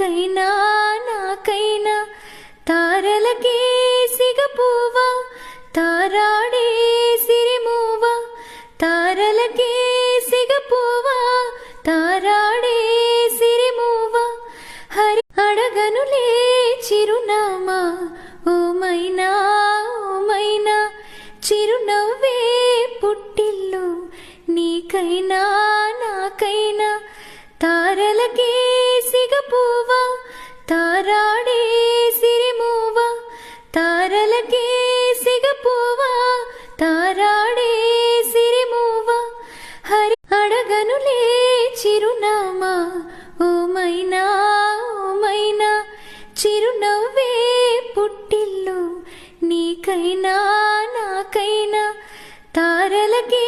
నీకైనా నాకైనా తారలకే సిగపువ్వా తారాడే సిరిమువ్వా తారలకే సిగపువ్వా తారాడే సిరిమువ్వా హరి అడగనులే చిరునామా ఓ మైనా చిరునవ్వే పుట్టిల్లు నీకైనా నాకైనా తారలకే సిగపువ్వా తారాడే సిరిమువ్వా తారలకే సిగపువ్వా తారాడే సిరిమువ్వా హరి అడగనులే చిరునామా ఓ మైనా చిరునవ్వే పుట్టిల్లు నీకైనా నాకైనా తారలకే